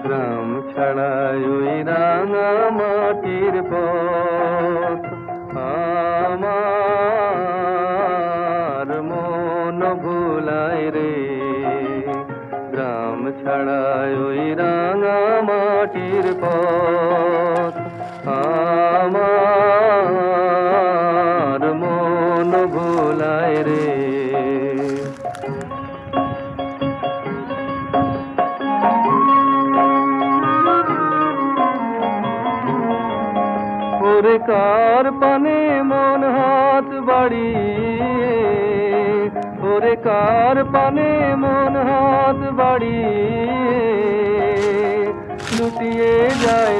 গ্রাম ছাড়াই ওই রাঙা মাটির পথ আমার মন ভুলায় রে। গ্রাম ছাড়াই ওই রাঙা মাটির পথ আমার মন ভুলায় রে। ওরে কার পানে মন হাত বাড়িয়ে, ওরে কার পানে মন হাত বাড়িয়ে লুটিয়ে যায়